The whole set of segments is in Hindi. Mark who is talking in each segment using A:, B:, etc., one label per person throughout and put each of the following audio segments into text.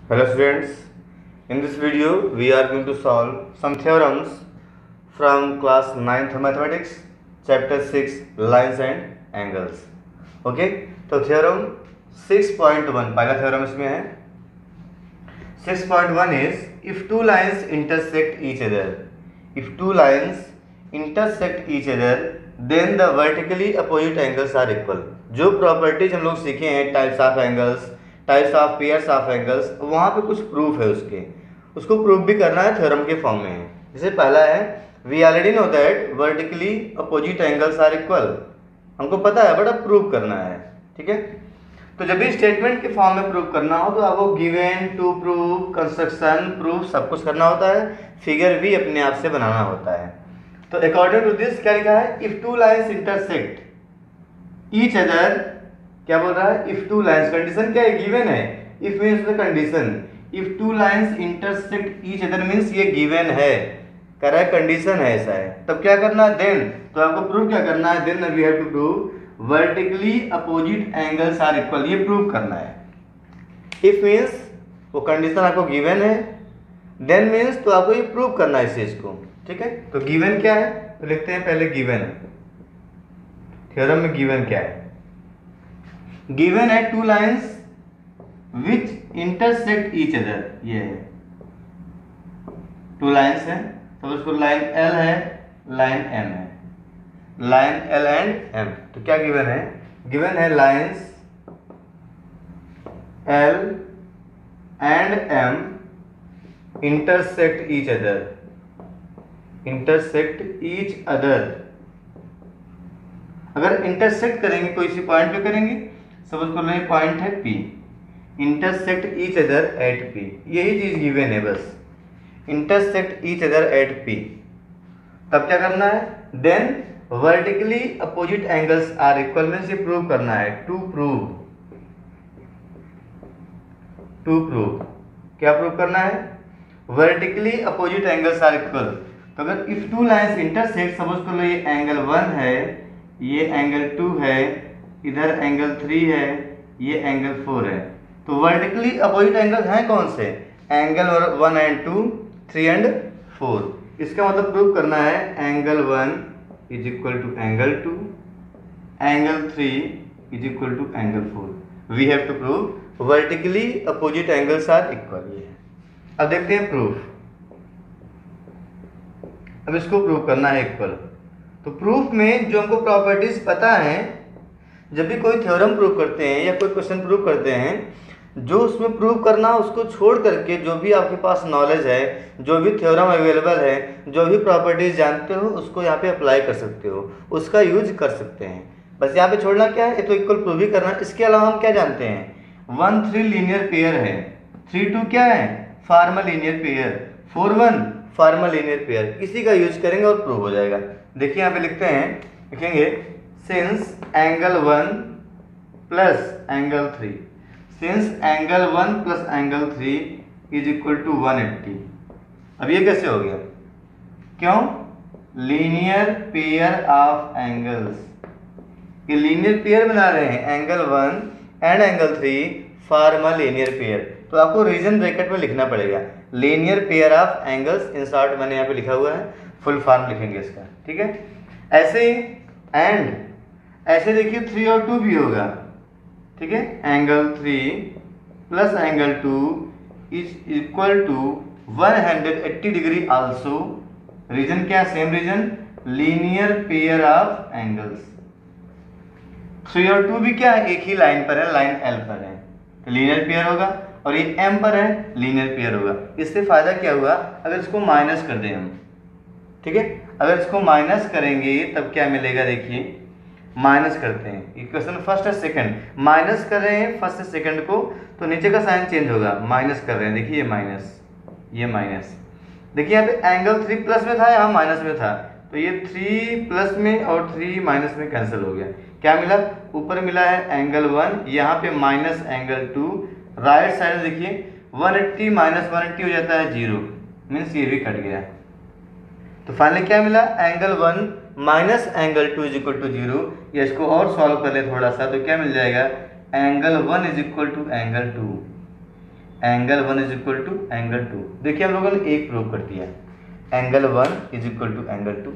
A: Hello students, in this video we are going to solve some theorems from class 9th mathematics chapter 6 lines and angles. Okay, तो theorem 6.1 पहला theorem इसमें है. 6.1 is if two lines intersect each other, then the vertically opposite angles are equal. जो प्रॉपर्टीज हम लोग सीखे हैं types of angles, types of pairs of angles, वहाँ पे कुछ प्रूफ है उसको प्रूफ भी करना है, थ्योरम के फॉर्म में है. जैसे पहला है we already know that vertically opposite angles are equal, हमको पता है बट अब प्रूफ करना है. ठीक है, तो जब भी स्टेटमेंट के फॉर्म में प्रूफ करना हो तो आपको given, to proof, construction, proof सब कुछ करना होता है, फिगर भी अपने आप से बनाना होता है. तो अकॉर्डिंग टू दिस क्या लिखा है, if two lines intersect each other, क्या बोल रहा है, इफ टू लाइन्स, कंडीशन क्या है, गिवन है, if means the condition, if two lines intersect each other means ये गिवन है, कह रहा है कंडीशन है, ऐसा है. तब क्या करना है, देन, तो आपको प्रूफ क्या करना है, then we have to prove vertically opposite angles are equal, ये प्रूव करना है. इफ मींस वो कंडीशन आपको गिवन है, देन मींस तो आपको ये प्रूव करना है इस चीज को. ठीक है, तो गिवन क्या है, तो लिखते हैं पहले गिवन. थ्योरम में गिवन क्या है, गिवन है two lines which intersect each other, ये है टू लाइन्स है, तो उसको लाइन एल है, लाइन एम है, लाइन एल एंड एम. तो क्या गिवन है, गिवन है lines L and M intersect each other, intersect each other. अगर इंटरसेक्ट करेंगे कोई सी पॉइंट पे करेंगे, सपोज कर लो पॉइंट है P, intersect each other at P, यही चीज गिवन है, बस intersect each other at P. तब क्या करना है, then vertically opposite angles are equal, में से प्रूव करना है, टू प्रूव क्या प्रूव करना है, vertically opposite angles are equal. तो अगर if two lines intersect, suppose कर लो ये एंगल 1 है, ये एंगल 2 है, इधर एंगल 3 है, ये एंगल 4 है, तो वर्टिकली अपोजिट एंगल हैं कौन से, एंगल 1 एंड 2, 3 एंड 4. इसका मतलब प्रूव करना है angle 1 is equal to angle 2, angle 3 is equal to angle 4. We have to prove vertically opposite angles are equal. ये है. अब देखते हैं प्रूफ. अब इसको प्रूव करना है इक्वल. तो प्रूफ में जो हमको प्रॉपर्टीज पता है, जब भी कोई थ्योरम प्रूव करते हैं या कोई क्वेश्चन प्रूव करते हैं, जो उसमें प्रूव करना उसको छोड़ करके जो भी आपके पास नॉलेज है, जो भी थ्योरम अवेलेबल है, जो भी प्रॉपर्टीज जानते हो, उसको यहाँ पे अप्लाई कर सकते हो, उसका यूज कर सकते हैं. बस यहाँ पे छोड़ना क्या है, ये तो इक्वल प्रूव ही करना है. इसके अलावा हम क्या जानते हैं, 1-3 लीनियर पेयर है, 3-2 क्या है, formal linear pair, 4-1 formal linear pair, इसी का यूज करेंगे और प्रूव हो जाएगा. देखिए यहाँ पे लिखते हैं, लिखेंगे since angle 1 plus angle 3, since angle 1 plus angle 3 is equal to 180. अब ये कैसे हो गया, क्यों, लीनियर पेयर ऑफ एंगल्स, ये लीनियर पेयर बना रहे हैं, angle 1 and angle 3 form a linear pair. तो आपको रीजन ब्रैकेट में लिखना पड़ेगा, linear pair of angles, in short मैंने यहाँ पे लिखा हुआ है, फुल फॉर्म लिखेंगे इसका. ठीक है, ऐसे ही एंड ऐसे देखिए 3 और 2 भी होगा. ठीक है, angle 3 plus angle 2 is equal to 180 degree also. Reason क्या, same reason, linear pair of angles. 3 और 2 भी क्या है, एक ही लाइन पर है, लाइन एल पर है, तो लीनियर पेयर होगा, और ये एम पर है, लीनियर पेयर होगा. इससे फायदा क्या हुआ, अगर इसको माइनस कर दें हम, ठीक है, अगर इसको माइनस करेंगे तब क्या मिलेगा, देखिए माइनस करते हैं, इक्वेशन फर्स्ट और सेकंड, माइनस कर रहे हैं फर्स्ट से सेकंड को, तो नीचे का साइन चेंज होगा, माइनस कर रहे हैं, देखिए ये माइनस, ये माइनस. देखिए यहाँ पे एंगल 3 प्लस में था, यहाँ माइनस में था, तो ये 3 प्लस में और 3 माइनस में कैंसिल हो गया. क्या मिला, ऊपर मिला है एंगल 1, यहाँ पे माइनस एंगल 2, राइट साइड देखिए 180 माइनस 180 हो जाता है 0, मीन्स ये भी कट गया. तो फाइनली क्या मिला, angle 1 minus angle 2 is equal to 0. या इसको और सॉल्व कर ले थोड़ा सा, तो क्या मिल जाएगा, angle 1 is equal to angle 2, angle 1 is equal to angle 2। देखिए हम लोगों ने एक प्रूव कर दिया, angle 1 is equal to angle 2।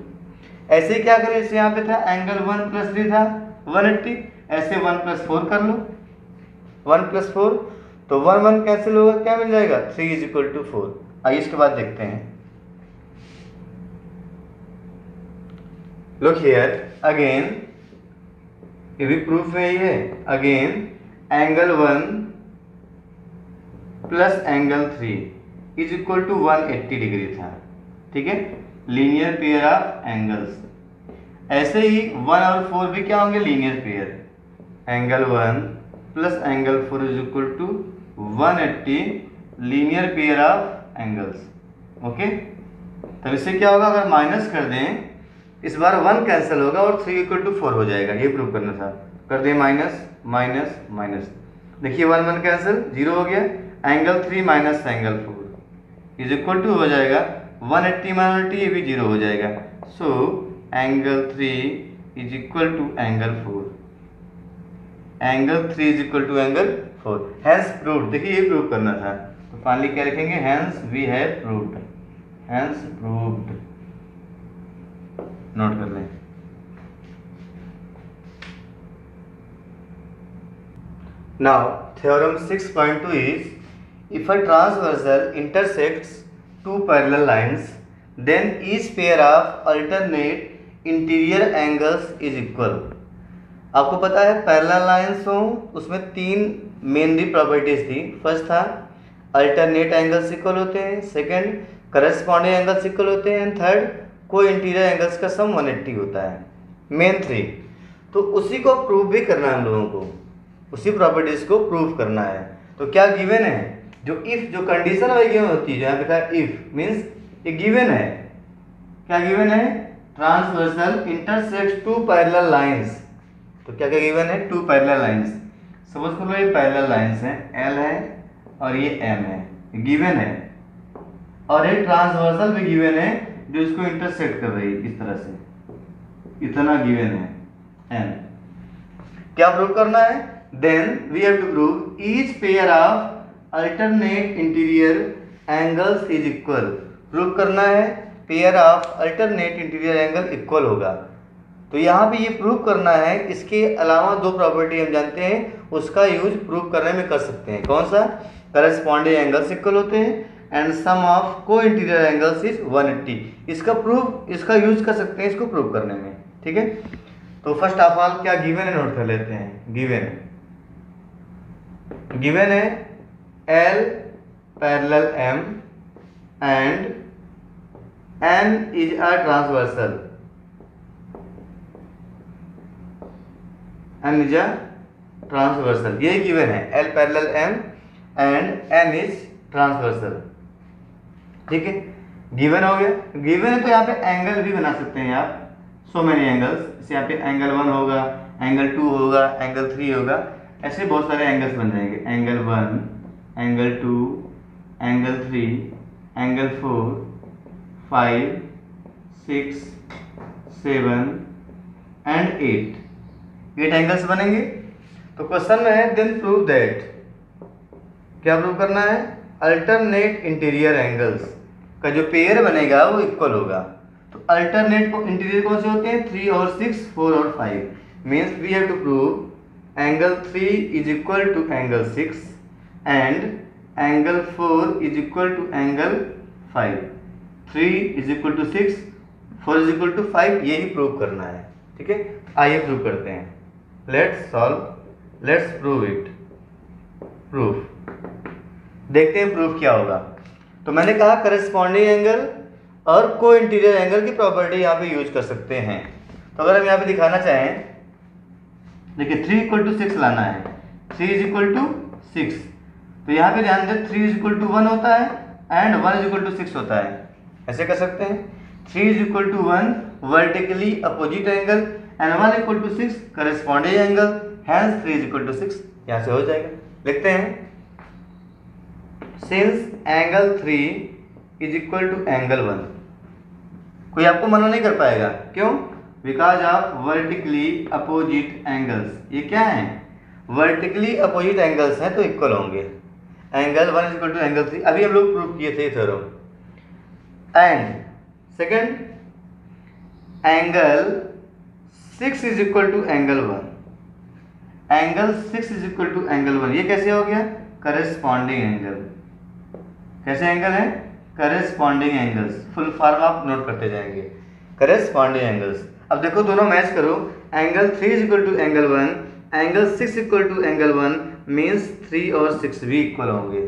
A: ऐसे क्या करें, जैसे यहाँ पे था एंगल 1 + 3 था 180, ऐसे 1 + 4 कर लो, 1 + 4 तो 1 1 कैंसिल होगा, क्या मिल जाएगा 3 इज इक्वल टू 4। आइए इसके बाद देखते हैं। लुक हियर अगेन, ये भी प्रूफ में ही है। Again angle 1 plus angle 3 is equal to 180 degree था, ठीक है, लीनियर पेयर ऑफ एंगल्स। ऐसे ही 1 और 4 भी क्या होंगे, linear pair. Angle 1 plus angle 4 is equal to 180 linear pair of angles. Okay, तब इससे क्या होगा, अगर माइनस कर दें इस बार 1 कैंसिल होगा और 3 इक्वल टू 4 हो जाएगा, ये प्रूव करना था। कर दें माइनस माइनस माइनस, देखिए 1 1 कैंसिल 0 हो गया, angle 3 minus angle 4 is equal to हो जाएगा 180 माइनस 80, ये भी 0 हो जाएगा। So angle 3 is equal to angle 4, angle 3 is equal to angle 4, hence proved. देखिए ये प्रूव करना था, तो फाइनली क्या लिखेंगे, hence we have proved, hence proved. Note कर लें। Now theorem 6.2 is, if a transversal intersects two parallel lines, then each pair of alternate interior angles is equal। आपको पता है पैरेलल लाइंस हो उसमें 3 मेनली प्रॉपर्टीज थी। फर्स्ट था अल्टरनेट एंगल्स इक्वल होते हैं, सेकंड करस्पॉन्डिंग एंगल्स इक्वल होते हैं, एंड थर्ड को इंटीरियर एंगल्स का सम 180 होता है, मेन 3। तो उसी को प्रूव भी करना है हम लोगों को, उसी प्रॉपर्टीज को प्रूव करना है। तो क्या गिवन है, जो इफ जो कंडीशन वाली गिवन होती है, जो यहाँ पे था इफ मीन्स ये गिवन है, क्या गिवन है, transversal intersect two parallel lines. तो क्या क्या गिवन है, 2 पैरेलल लाइंस। सपोज कर लो ये पैरेलल लाइंस है, एल है और ये एम है, गिवन है, और एक ट्रांसवर्सल भी गिवन है जो इसको इंटरसेक्ट कर रही है इस तरह से, इतना गिवन है एन। क्या प्रूव करना है, then we have to prove each pair of alternate interior angles is equal. Prove करना है pair of alternate interior angle equal होगा। तो यहाँ पे ये प्रूव करना है, इसके अलावा 2 प्रॉपर्टी हम जानते हैं उसका यूज प्रूव करने में कर सकते हैं। कौन सा, करस्पॉन्डिंग एंगल्स इक्वल होते हैं एंड सम ऑफ को इंटीरियर एंगल्स इज 180। इसका प्रूफ, इसका यूज कर सकते हैं इसको प्रूव करने में, ठीक है। तो फर्स्ट ऑफ ऑल क्या गिवन है, नोट कर लेते हैं। गिवन है L parallel M and N is a transversal, N is a transversal, यही गिवन है, L parallel M and N is transversal, ठीक है। गिवन हो गया, गिवन है तो यहाँ पे एंगल भी बना सकते हैं आप, सो मेनी एंगल्स। जैसे यहाँ पे एंगल 1 होगा, एंगल 2 होगा, एंगल 3 होगा, ऐसे बहुत सारे एंगल्स बन जाएंगे। Angle 1, angle 2, angle 3, angle 4, 5, 6, 7 and 8 angles बनेंगे। तो क्वेश्चन में है देन प्रूव दैट, क्या प्रूव करना है, अल्टरनेट इंटीरियर एंगल्स का जो पेयर बनेगा वो इक्वल होगा। तो अल्टरनेट को इंटीरियर कौन से होते हैं, 3 और 6, 4 और 5। Means we have to prove angle 3 is equal to angle 6 and angle 4 is equal to angle 5। 3 is equal to 6, 4 is equal to 5, यही प्रूव करना है, ठीक है। आइए प्रूव करते हैं, let's solve, let's prove it. Proof देखते हैं प्रूफ क्या होगा। तो मैंने कहा करस्पॉन्डिंग एंगल और को इंटीरियर एंगल की प्रॉपर्टी यहाँ पे यूज कर सकते हैं। तो अगर हम यहाँ पे दिखाना चाहें, देखिए 3 इक्वल टू 6 लाना है, 3 इज इक्वल टू 6, तो यहाँ पे ध्यान दें 3 इज इक्वल टू 1 होता है एंड 1 इज इक्वल टू 6 होता है। ऐसे कर सकते हैं, 3 is equal to 1 vertically opposite angle and 1 equal to 6 corresponding angle, hence 3 is equal to 6, यहाँ से हो जाएगा। लिखते हैं since angle 3 is equal to angle 1, कोई आपको मना नहीं कर पाएगा, क्यों, because of vertically opposite angles. ये क्या है, वर्टिकली अपोजिट एंगल्स हैं तो इक्वल होंगे। Angle 1 is equal to angle 3, अभी हम लोग प्रूव किए थे theorem. And second, angle 6 is equal to angle 1, angle 6 is equal to angle 1, ये कैसे हो गया? Corresponding angle. कैसे एंगल है? Corresponding angles. फुल फॉर्म आप नोट करते जाएंगे, करेस्पॉन्डिंग एंगल्स। अब देखो दोनों मैच करो, angle 3 is equal to angle 1, angle 6 equal to angle 1, means 3 और 6 भी इक्वल होंगे।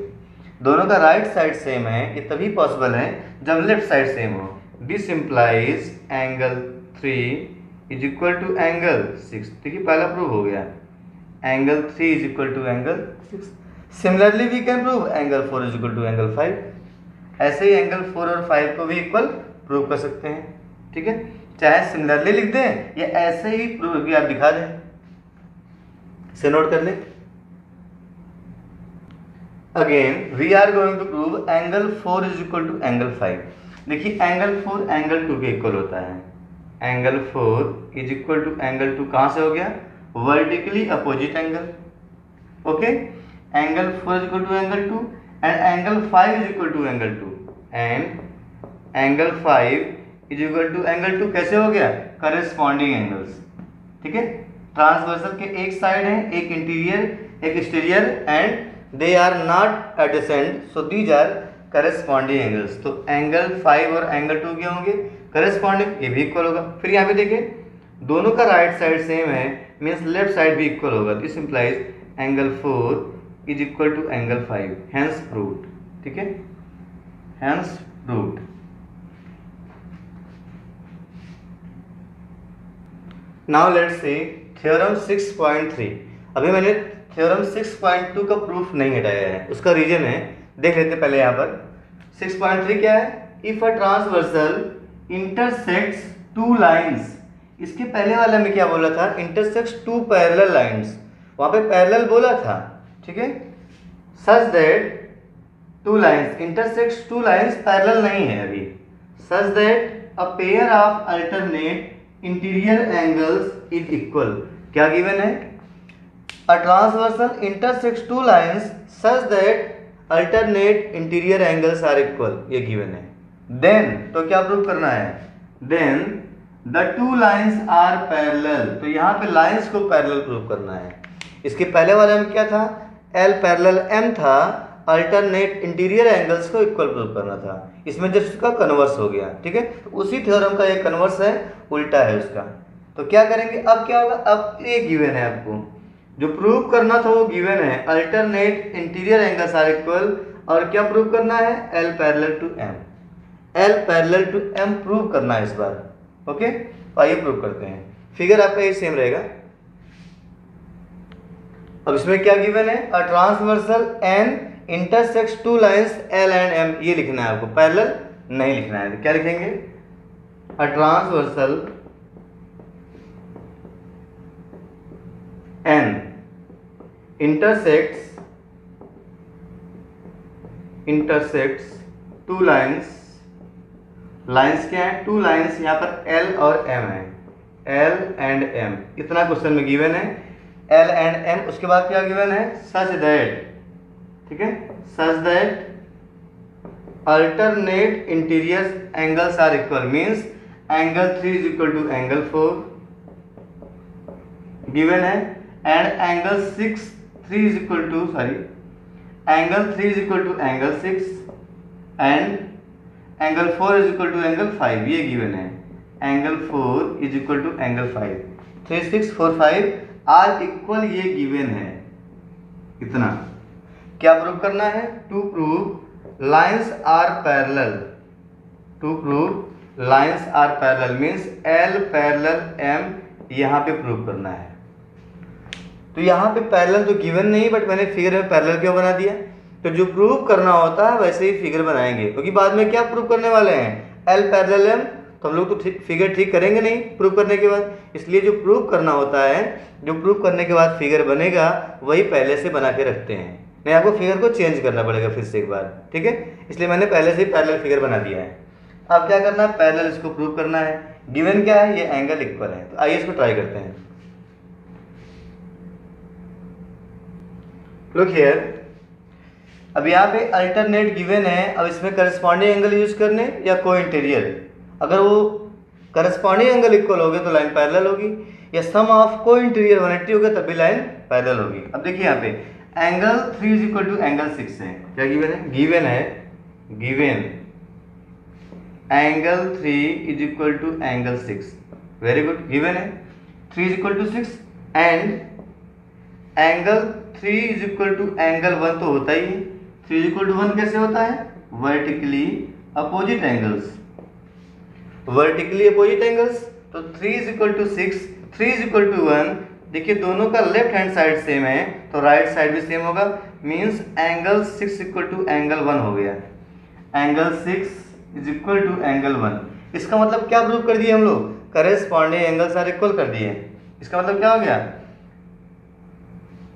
A: दोनों का राइट साइड सेम है, ये तभी पॉसिबल है जब लेफ्ट साइड सेम हो। This implies angle 3 is equal to angle 6। देखिए पहला प्रूव हो गया, angle 3 is equal to angle 6। Similarly we can prove angle 4 is equal to angle 5। ऐसे ही एंगल 4 और 5 को भी इक्वल प्रूव कर सकते हैं, ठीक है। चाहे सिमिलरली लिख दें या ऐसे ही प्रूव भी आप दिखा दें, से नोट कर लें। Again we are going to prove angle 4 is equal to angle 5। देखिए एंगल 4 एंगल 2 के इक्वल होता है। Angle 4 is equal to angle 2 कहाँ से हो गया? Vertically opposite angle. Okay, angle 4 is equal to angle 2 and angle 5 is equal to angle 2 and angle 5 is equal to angle 2 कैसे हो गया? करेस्पॉन्डिंग एंगल्स, ठीक है। ट्रांसवर्सल के एक साइड है, एक इंटीरियर एक exterior and they are not adjacent, so these are corresponding angles. तो एंगल 5 और एंगल 2 क्या होंगे? करेस्पॉन्डिंग, ये भी इक्वल होगा। फिर यहाँ पे देखिए दोनों का राइट साइड सेम है, मीन्स लेफ्ट साइड भी इक्वल होगा। This implies angle 4 is equal to angle 5, hence proved, ठीक है, hence proved. Now let's see theorem 6.3। अभी मैंने थ्योरम 6.2 का प्रूफ नहीं हटाया है, उसका रीजन है, देख लेते पहले। यहाँ पर 6.3 क्या है? If a transversal intersects two lines. इसके पहले वाले में क्या बोला था? इंटरसेक्ट्स टू पैरेलल लाइंस, वहाँ पे पैरेलल बोला था, ठीक है। Such that two lines intersects two lines, parallel नहीं है अभी। Such that a pair of alternate interior angles is equal. क्या गिवन है? A transversal intersects two lines such that alternate interior angles are equal, ये गिवन है। देन तो क्या प्रूव करना है? Then the two lines are parallel, तो यहाँ पे लाइंस को पैरेलल प्रूव करना है। इसके पहले वाले में क्या था? L पैरेलल M था, अल्टरनेट इंटीरियर एंगल्स को इक्वल प्रूव करना था। इसमें जस्ट उसका कन्वर्स हो गया, ठीक है। तो उसी थ्योरम का ये कन्वर्स है, उल्टा है उसका। तो क्या करेंगे अब? क्या होगा? अब ये गिवन है, आपको जो प्रूव करना था वो गिवन है, alternate interior angles are equal. और क्या प्रूव करना है? L parallel to M, L parallel to M prove करना है इस बार। ओके, तो आइए प्रूव करते हैं। फिगर आपका ये सेम रहेगा। अब इसमें क्या गिवन है? A transversal N intersects two lines L and M, ये लिखना है आपको, पैरेलल नहीं लिखना है। तो क्या लिखेंगे? A transversal N intersects two lines, lines क्या है? टू लाइंस, यहाँ पर L और M है, L एंड M, इतना क्वेश्चन में गिवन है, L एंड M। उसके बाद क्या गिवन है? सच दैट, ठीक है, such that alternate interior angles are equal, means angle 3 is equal to angle 4 given है, and angle 3 is equal to angle 3 is equal to angle 6 and angle 4 is equal to angle 5, ये गिवन है। Angle 4 is equal to angle 5, 3, 6, 4, 5 are equal, ये गिवन है। इतना क्या प्रूव करना है? To prove lines are parallel, to prove lines are parallel means L parallel M, यहाँ पे प्रूव करना है। तो यहाँ पे पैरेलल तो गिवन नहीं, बट मैंने फिगर में पैरेलल क्यों बना दिया? तो जो प्रूव करना होता है वैसे ही फिगर बनाएंगे, क्योंकि बाद में क्या प्रूव करने वाले हैं? L पैरेलल M, तो हम लोग तो फिगर ठीक करेंगे नहीं प्रूव करने के बाद। इसलिए जो प्रूव करना होता है, जो प्रूव करने के बाद फिगर बनेगा, वही पहले से बना के रखते हैं, नहीं आपको फिगर को चेंज करना पड़ेगा फिर से एक बार, ठीक है। इसलिए मैंने पहले से ही पैरेलल फिगर बना दिया है। अब क्या करना है? पैरेलल इसको प्रूव करना है। गिवन क्या है? ये एंगल इक्वल है। तो आइए इसको ट्राई करते हैं। लुक हियर, अब यहाँ पे अल्टरनेट गिवन है, अब इसमें करस्पॉन्डिंग एंगल यूज करने या को इंटीरियर। अगर वो करस्पॉन्डिंग एंगल इक्वल हो गए तो लाइन पैरेलल होगी, या सम ऑफ को इंटीरियर 180 हो गया तब भी लाइन पैरेलल होगी। अब देखिए यहाँ पे angle 3 is equal to angle 6 है। क्या गिवन है? Given angle 3 is equal to angle 6। Very good, given है 3 is equal to 6 and angle 3 is equal to angle 1 तो होता ही है। 3 इज इक्वल टू 1 कैसे होता है? Vertically opposite angles, vertically opposite angles. तो 3 is equal to 6, 3 is equal to 1। देखिए दोनों का लेफ्ट हैंड साइड सेम है तो राइट साइड भी सेम होगा, means angle 6 equal to angle 1 हो गया। Angle 6 is equal to angle 1। इसका मतलब क्या प्रूव कर दिए हम लोग? करेस्पॉन्डिंग एंगल्स आर इक्वल कर दिए। इसका मतलब क्या हो गया?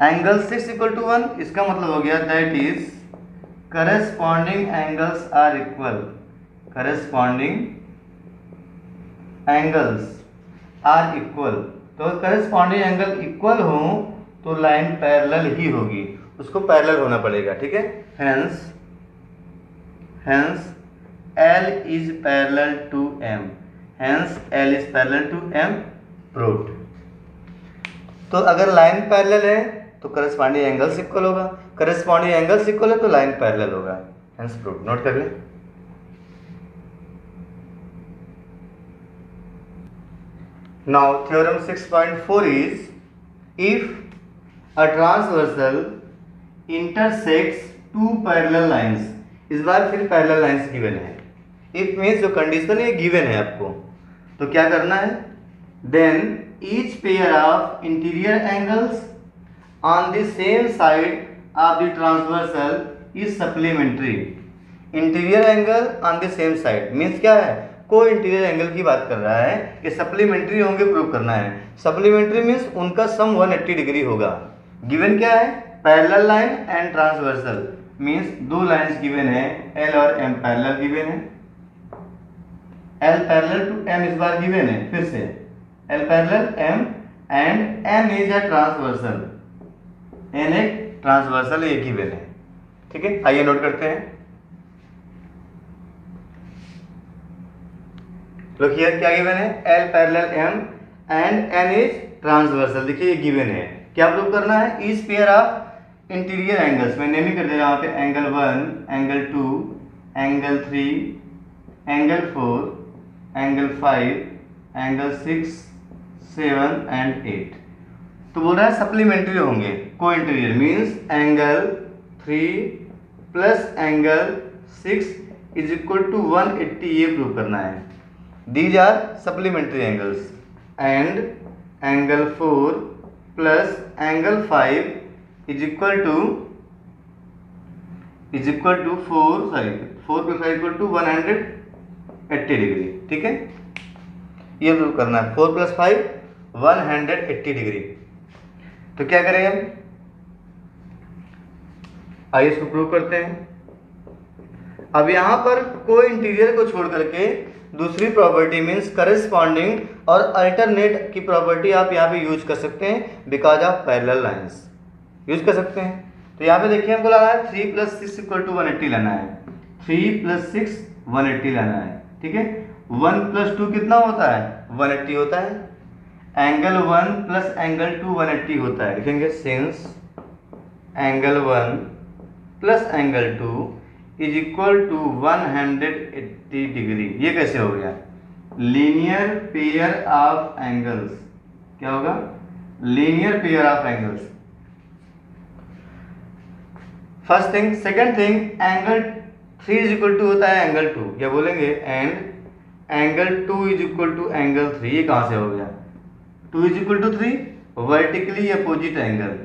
A: एंगल 6 इक्वल टू 1, इसका मतलब हो गया that is corresponding angles are equal. Corresponding angles are equal, तो करस्पॉन्डिंग एंगल इक्वल हो तो लाइन पैरेलल ही होगी, उसको पैरेलल होना पड़ेगा। ठीक है, hence L is parallel to M, hence L is parallel to M proved. तो अगर लाइन पैरेलल है तो करस्पॉन्डिंग एंगल्स इक्वल होगा, करस्पॉन्डिंग एंगल्स इक्वल है तो लाइन पैरेलल होगा, हेंस प्रूव्ड। नोट कर लें। Now theorem 6.4 is if a transversal intersects two parallel lines, इस बार फिर पैरेलल लाइंस गिवन है। इफ मीन्स जो कंडीशन है गिवन है आपको, तो क्या करना है? Then each pair of interior angles on the same side of the transversal is supplementary. Interior angle on the same side means क्या है? को इंटीरियर एंगल की बात कर रहा है कि सप्लीमेंट्री होंगे, प्रूव करना है। सप्लीमेंट्री मीन्स उनका सम 180 डिग्री होगा। गिवन क्या है? Parallel line and transversal, means दो लाइंस गिवन है, L और M पैरेलल गिवन है। L पैरेलल टू M इस बार गिवन है, फिर से L parallel M and M is a transversal, N एक ट्रांसवर्सल ये गिवन है। ठीक है, आइए नोट करते हैं। लोग हियर क्या गिवन है? L parallel M and N is transversal. देखिए ये गिवन है, क्या प्रूव करना है? Each pair of interior angles, मैं नेम ही कर दे रहा हूं पे angle 1, angle 2, angle 3, angle 4, angle 5, angle 6, 7 and 8। तो बोल रहा है सप्लीमेंट्री होंगे, co interior means angle 3 plus angle 6 is equal to 180, ये प्रूव करना है। These are supplementary angles and angle 4 plus angle 5 is equal to 4 plus 5 equal to 180 degree. ठीक है, ये प्रूव करना है। 4 plus 5 180 डिग्री। तो क्या करें हम? आइए इसको प्रूव करते हैं। अब यहां पर को इंटीरियर को छोड़ करके दूसरी प्रॉपर्टी मीन्स करस्पॉन्डिंग और अल्टरनेट की प्रॉपर्टी आप यहाँ पे यूज कर सकते हैं, because of parallel lines use कर सकते हैं। तो यहाँ पे देखिए हमको लाना है 3 + 6 = 180 लाना है, 3 + 6 180 लाना है। ठीक है, 1 + 2 कितना होता है? 180 होता है। एंगल 1 प्लस एंगल 2 180 होता है। लिखेंगे since angle 1 plus angle 2 is equal to 180 degree. ये कैसे हो गया? Linear pair of angles. क्या होगा? Linear pair of angles. First thing. Second thing, angle 3 is equal to होता है एंगल 2, क्या बोलेंगे? And angle 2 is equal to angle 3। ये कहां से हो गया? 2 is equal to 3, vertically opposite angle,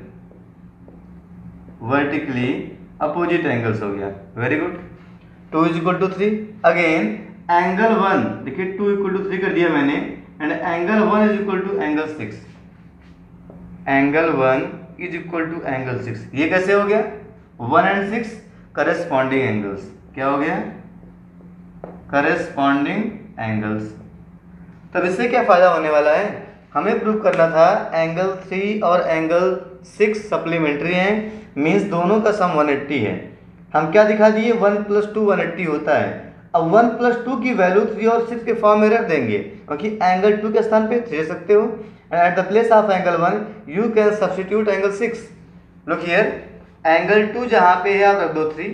A: vertically opposite angles हो गया। Very good. 2 is equal to 3। Again angle 1, देखिए 2 इक्वल टू 3 कर दिया मैंने, and angle 1 is equal to angle 6, angle 1 is equal to angle 6। ये कैसे हो गया? 1 and 6 करस्पॉन्डिंग एंगल्स। क्या हो गया? Corresponding angles. तब इससे क्या फायदा होने वाला है? हमें प्रूव करना था एंगल 3 और एंगल 6 सप्लीमेंट्री हैं, मीन्स दोनों का सम 180 है। हम क्या दिखा दिए, 1 + 2 180 होता है। अब 1 + 2 की वैल्यू 3 और 6 के फॉर्म में रख देंगे, क्योंकि एंगल 2 के स्थान पे 3 रख सकते हो। And at the place of angle 1 you can substitute angle 6। Look here, angle 2 जहाँ पे है आप रख दो 3,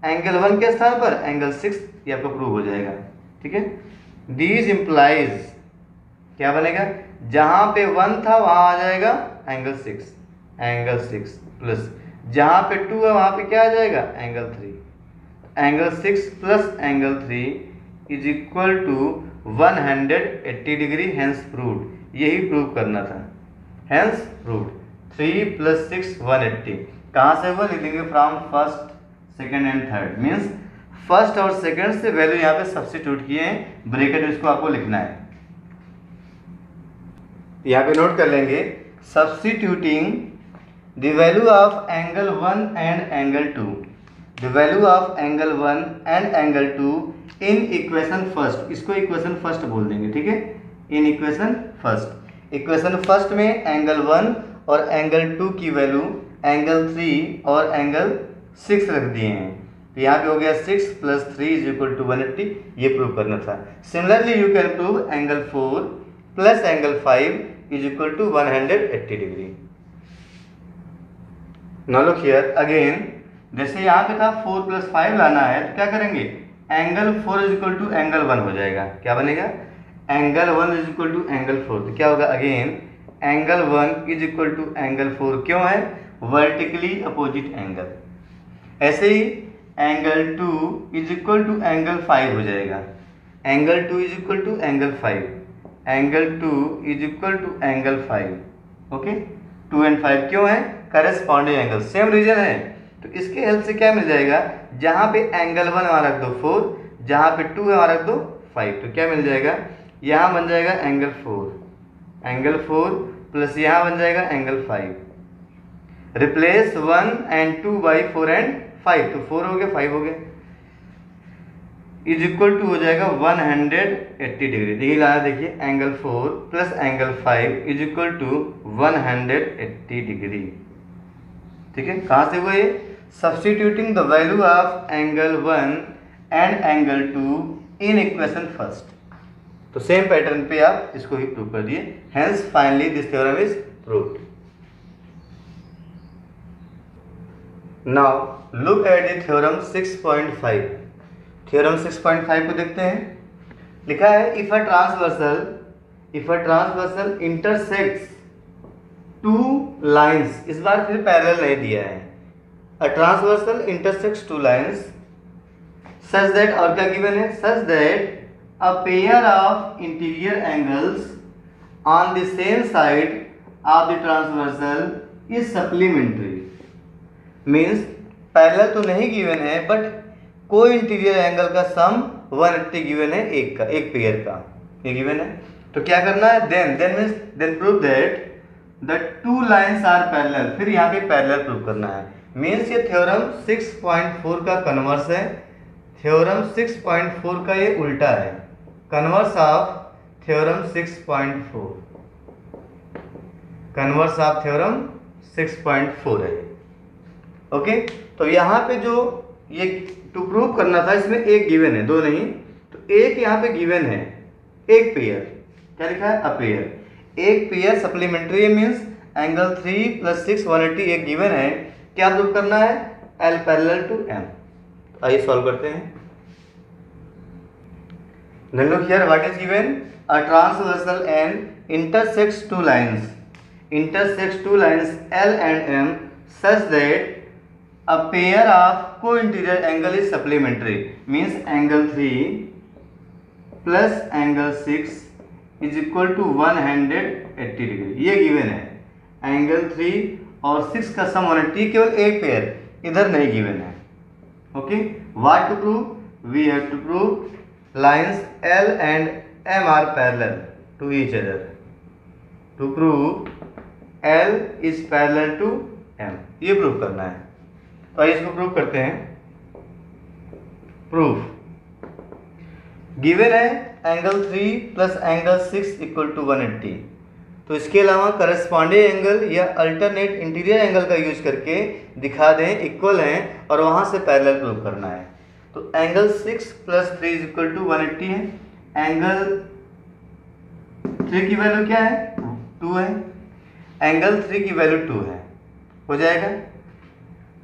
A: एंगल 1 के स्थान पर एंगल 6, ये आपका प्रूव हो जाएगा। ठीक है, दीज इम्प्लाइज क्या बनेगा, जहाँ पे 1 था वहाँ आ जाएगा एंगल 6 प्लस जहाँ पे 2 है वहाँ पे क्या आ जाएगा, angle 3। Angle 6 plus angle 3 is equal to 180 degree, hence proved. यही प्रूव करना था, हैंस प्रूव्ड। 3 + 6 180 कहाँ से हुआ, लिख देंगे from first, second and third. Means first और सेकेंड से वैल्यू यहाँ पे सब्स्टिट्यूट किए हैं, ब्रैकेट में इसको आपको लिखना है। यहाँ पे नोट कर लेंगे, substituting the value of angle 1 and angle 2, the value of angle 1 and angle 2 in equation first, इसको इक्वेशन फर्स्ट बोल देंगे। ठीक है, इन इक्वेशन फर्स्ट। इक्वेशन फर्स्ट में एंगल 1 और एंगल 2 की वैल्यू एंगल 3 और एंगल 6 रख दिए हैं, तो यहाँ पे हो गया 6 + 3 = 180, ये प्रूव करना था। Similarly you can prove angle 4 + angle 5 = 180 degree. Now look here again, जैसे यहाँ पे था 4 + 5 लाना है, तो क्या करेंगे, एंगल 4 = एंगल 1 हो जाएगा। क्या बनेगा, एंगल 1 = एंगल 4, तो क्या होगा, अगेन एंगल 1 = एंगल 4, क्यों है, वर्टिकली अपोजिट एंगल। ऐसे ही एंगल 2 = एंगल 5 हो जाएगा, angle 2 = angle 5, angle 2 = angle 5। Okay, 2 and 5 क्यों है, करस्पॉन्डिंग एंगल, सेम रीजन है। तो इसके हेल्प से क्या मिल जाएगा, जहाँ पे एंगल 1 वहाँ रख दो 4, जहाँ पे 2 है वहाँ रख दो 5, तो क्या मिल जाएगा, यहाँ बन जाएगा एंगल 4 प्लस यहाँ बन जाएगा angle 5। Replace 1 and 2 by 4 and 5, तो 4 हो गया 5 हो गया, इज इक्वल टू हो जाएगा 180 डिग्री। देखिए लाया, देखिए angle 4 + angle 5 is equal to 180 degree. ठीक है, कहाँ से हुआ ये, substituting the value of angle 1 and angle 2 in equation first. तो सेम पैटर्न पे आप इसको ही प्रूव कर दिए, hence finally this theorem is proved. Now look at the theorem 6.5। Theorem 6.5 को देखते हैं। लिखा है, if a transversal intersects two lines, इस बार फिर पैरेलल नहीं दिया है, a transversal intersects two lines such that, और क्या गिवन है, such that a pair of interior angles on the same side of the transversal is supplementary। Means parallel तो नहीं गिवन है, बट कोई इंटीरियर एंगल का सम 180 गिवन है, एक पेयर का ये गिवन है। तो क्या करना है, then prove that the two lines are parallel, फिर यहाँ पे पैरेलल प्रूव करना है। मीन्स ये थ्योरम 6.4 का कन्वर्स है, थ्योरम 6.4 का ये उल्टा है, converse of theorem 6.4, converse of theorem 6.4 है। ओके, तो यहाँ पे जो ये टू प्रूव करना था, इसमें एक गिवन है, दो नहीं, तो एक यहाँ पे गिवन है, एक पेयर, क्या लिखा है, अ पेयर, एक पेयर सप्लीमेंट्री है, मीन्स एंगल 3 + 6 180 एक गिवन है। क्या प्रूव करना है, L पैरेलल टू M। आइए सॉल्व करते हैं। Then look here, what is given, a transversal N intersects two lines L and M such that a pair of co-interior angle is supplementary, means angle 3 plus angle 6 is equal to 180 degree, ये गिवन है। एंगल 3 और 6 का सम 180, केवल एक पेयर, इधर नहीं गिवन है। Okay, what to prove, we have to prove lines L and M are parallel to each other, to prove L is parallel to M, ये प्रूव करना है। तो आइए इसको प्रूव करते हैं। प्रूफ गिवन है एंगल 3 + एंगल 6 = 180, तो इसके अलावा करस्पॉन्डिंग एंगल या अल्टरनेट इंटीरियर एंगल का यूज करके दिखा दें इक्वल हैं और वहाँ से पैरेलल प्रूव करना है। तो एंगल 6 + 3 = 180 है। एंगल 3 की वैल्यू क्या है? 2 है। एंगल 3 की वैल्यू 2 है, हो जाएगा।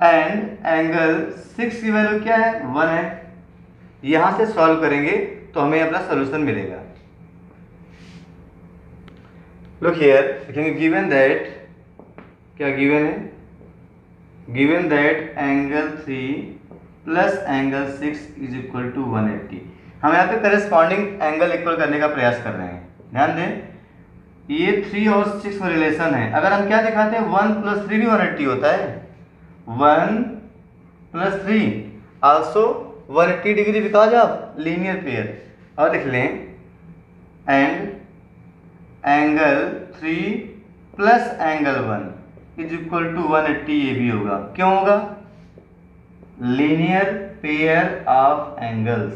A: एंड एंगल 6 की वैल्यू क्या है? 1 है। यहाँ से सॉल्व करेंगे तो हमें अपना सोल्यूशन मिलेगा। लुक हियर, लिखेंगे गिवन दैट, क्या गिवन है? Given that angle 3 + angle 6 = 180। हम यहाँ पे करस्पॉन्डिंग एंगल इक्वल करने का प्रयास कर रहे हैं। ध्यान दें, ये 3 और 6 में रिलेशन है। अगर हम क्या दिखाते हैं, 1 + 3 भी 180 होता है। 1 + 3 also 180 degree, because of linear pair. और लिख लें एंड एंगल 3 + एंगल 1 = 180, ये भी होगा। क्यों होगा? Linear pair of angles.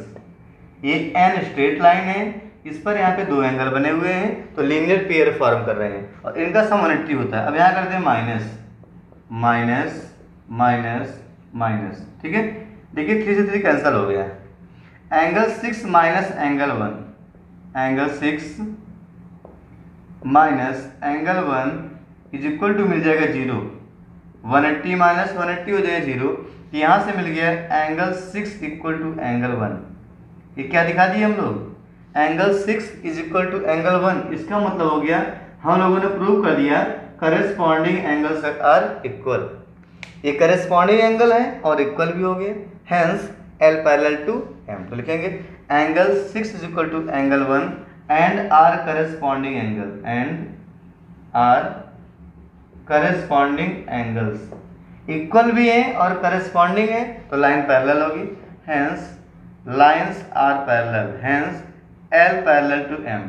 A: ये एन स्ट्रेट लाइन है, इस पर यहाँ पे 2 एंगल बने हुए हैं, तो लीनियर पेयर फॉर्म कर रहे हैं और इनका सम 180 होता है। अब यहाँ करते हैं माइनस माइनस माइनस माइनस, ठीक है। देखिए 3 से 3 कैंसिल हो गया। Angle 6 - angle 1, angle 6 minus angle 1 = मिल जाएगा 0। 180 - 180 हो जाएगा 0। यहाँ से मिल गया एंगल 6 = एंगल 1। ये क्या दिखा दिए हम लोग? Angle 6 = angle 1। इसका मतलब हो गया हम लोगों ने प्रूव कर दिया करस्पॉन्डिंग एंगल्स आर इक्वल। ये करस्पॉन्डिंग एंगल है और इक्वल भी हो गए, हेंस L = M। तो लिखेंगे angle 6 = angle 1 and are corresponding angle, and are corresponding angles equal भी है और करस्पॉन्डिंग है, तो लाइन पैरेलल होगी, hence lines are parallel, hence L = M,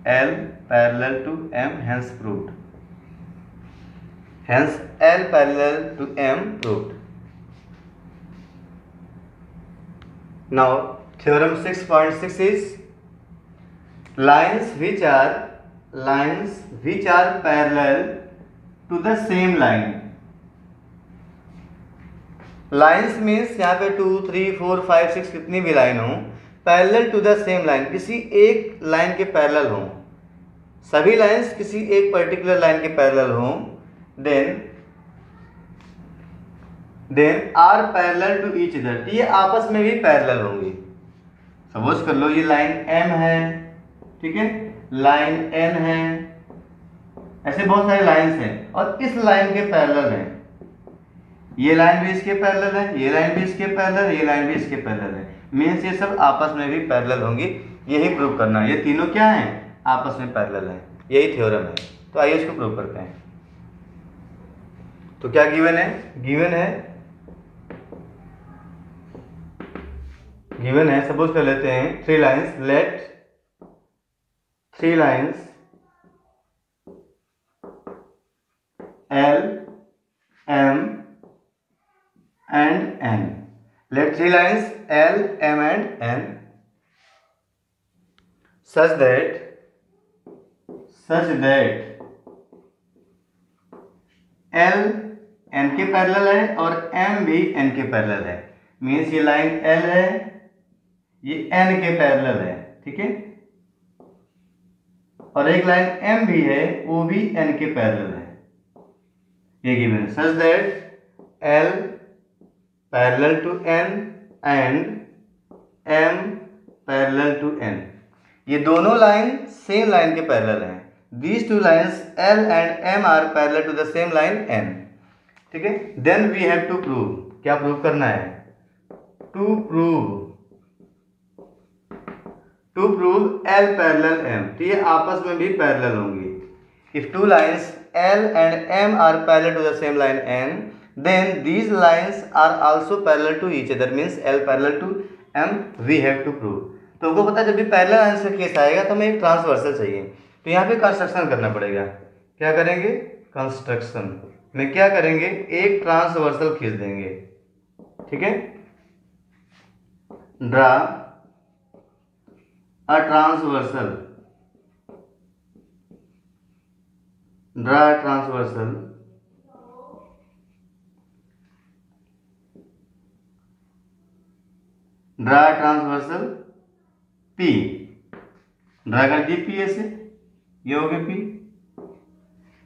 A: L = M, hence proved, hence L = M proved. Now theorem 6.6 is lines which are parallel to the same line. Lines means यहाँ पे 2, 3, 4, 5, 6 कितनी भी लाइन हो, parallel to the same line, किसी एक लाइन के पैरेलल हो, सभी लाइन्स किसी एक पर्टिकुलर लाइन के पैरेलल हो, then are parallel to each other, ये आपस में भी पैरेलल होंगी। सपोज कर लो ये लाइन M है, ठीक है, लाइन N है, ऐसे बहुत सारे लाइन्स हैं और इस लाइन के पैरेलल हैं। ये लाइन भी इसके पैरेलल है, ये लाइन भी इसके पैरेलल, ये लाइन भी इसके पैरेलल है, मीन्स ये सब आपस में भी पैरेलल होंगी। यही प्रूव करना है, ये तीनों क्या हैं? आपस में पैरेलल हैं, यही थ्योरम है। तो आइए इसको प्रूव करते हैं। तो क्या गिवन है? गिवन है सपोज कर लेते हैं 3 lines, let 3 lines L, M and N. Let 3 lines L, M and N such that L N के पैरेलल है और M भी N के पैरेलल है। मीन्स ये लाइन L है, ये N के पैरेलल है, ठीक है, और एक लाइन M भी है, वो भी N के पैरेलल है। ये गिवन है such that L parallel to N and M parallel to N। ये दोनों लाइन सेम लाइन के पैरेलल हैं। These two lines L and M are parallel to the same line N, ठीक है। Then we have to prove, क्या प्रूव करना है? To prove L parallel M, तो ये आपस में भी पैरेलल होंगी। If two lines L and M are parallel to the same line N, then these lines are also parallel to each other, means L parallel to M we have to prove। तो हमको पता है जब भी पैरेलल लाइन से केस आएगा तो हमें एक ट्रांसवर्सल चाहिए, तो यहाँ पे कंस्ट्रक्शन करना पड़ेगा। क्या करेंगे? कंस्ट्रक्शन में क्या करेंगे? एक ट्रांसवर्सल खींच देंगे, ठीक है। Draw a transversal draw transversal P, draw कर दिए पी ऐसे, ये हो गया पी।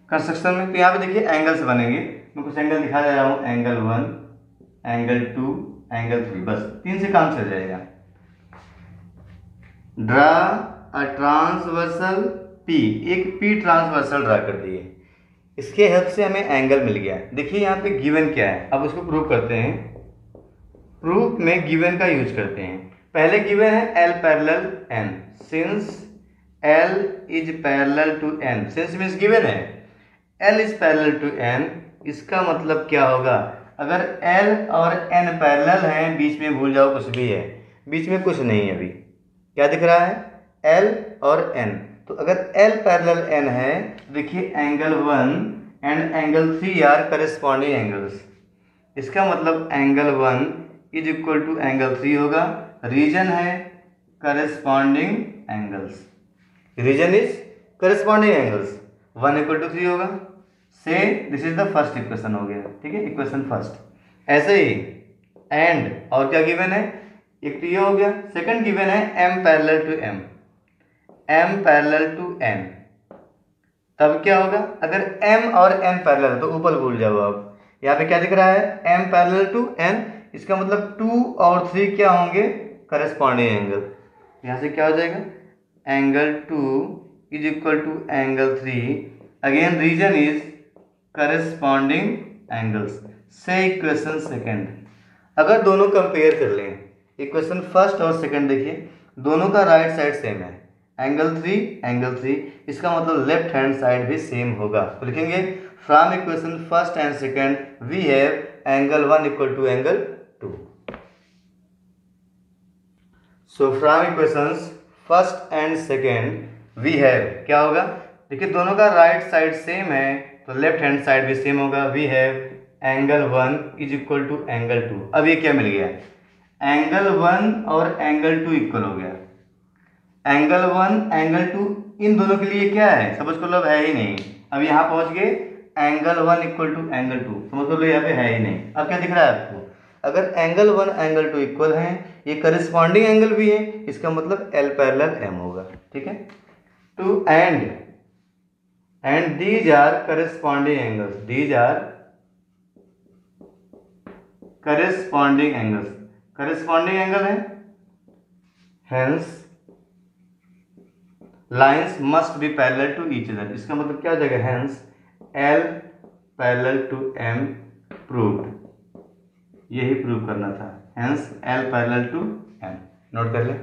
A: कंस्ट्रक्शन में तो यहाँ पे देखिए एंगल्स बनेंगे, मैं कुछ एंगल दिखा दे रहा हूँ, एंगल 1, एंगल 2, एंगल 3, बस 3 से काम चल जाएगा। ड्रा अ ट्रांसवर्सल पी, एक पी ट्रांसवर्सल ड्रा कर दिए, इसके हेल्प से हमें एंगल मिल गया। देखिए यहाँ पे गिवन क्या है, अब उसको प्रूव करते हैं। प्रूफ में गिवन का यूज करते हैं। पहले गिवन है L parallel N, since L is parallel to N, since means given है L is parallel to N, इसका मतलब क्या होगा, अगर L और N पैरेलल हैं, बीच में भूल जाओ कुछ भी है, बीच में कुछ नहीं है, अभी क्या दिख रहा है L और N, तो अगर L पैरेलल N है, देखिए angle 1 and angle 3 are corresponding angles, इसका मतलब angle 1 is equal to angle 3 होगा। रीजन है corresponding angles, reason is corresponding angles, 1 equal to 3 होगा। So this is the first equation हो गया, ठीक है, इक्वेशन फर्स्ट। ऐसे ही एंड और क्या गिवन है, एक तो ये हो गया, सेकंड गिवन है M parallel to M, M parallel to N, तब क्या होगा, अगर M और N पैरेलल तो ऊपर भूल जाओ आप, यहाँ पे क्या दिख रहा है M पैरेलल टू N, इसका मतलब 2 और 3 क्या होंगे, करेस्पॉन्डिंग एंगल, यहाँ से क्या हो जाएगा, angle 2 is equal to angle 3, again reason is corresponding angles. So equation second, अगर दोनों कंपेयर कर लें, इक्वेशन फर्स्ट और सेकंड देखिए, दोनों का राइट साइड सेम है, एंगल 3, इसका मतलब लेफ्ट हैंड साइड भी सेम होगा, तो लिखेंगे from equation first and second we have angle 1 equal to angle 2। So from equations first and second we have, क्या होगा, देखिए दोनों का राइट साइड सेम है, तो लेफ्ट हैंड साइड भी सेम होगा, we have angle 1 is equal to angle 2। अब ये क्या मिल गया, एंगल 1 और एंगल 2 इक्वल हो गया, एंगल 1 एंगल 2 इन दोनों के लिए क्या है, समझ को लो है ही नहीं, अब यहाँ पहुंच गए एंगल 1 इक्वल टू एंगल 2, समझ को लो यहाँ पे है ही नहीं। अब क्या दिख रहा है आपको, अगर एंगल 1 एंगल 2 इक्वल है, ये करेस्पॉन्डिंग एंगल भी है, इसका मतलब L पैरेलल M होगा, ठीक है। Two and these are corresponding angles, these are corresponding angles, corresponding angle है, hence lines must be parallel to each other, इसका मतलब क्या हो जाएगा, hence L parallel to M proved, यही प्रूव करना था, hence L parallel to M, note कर ले।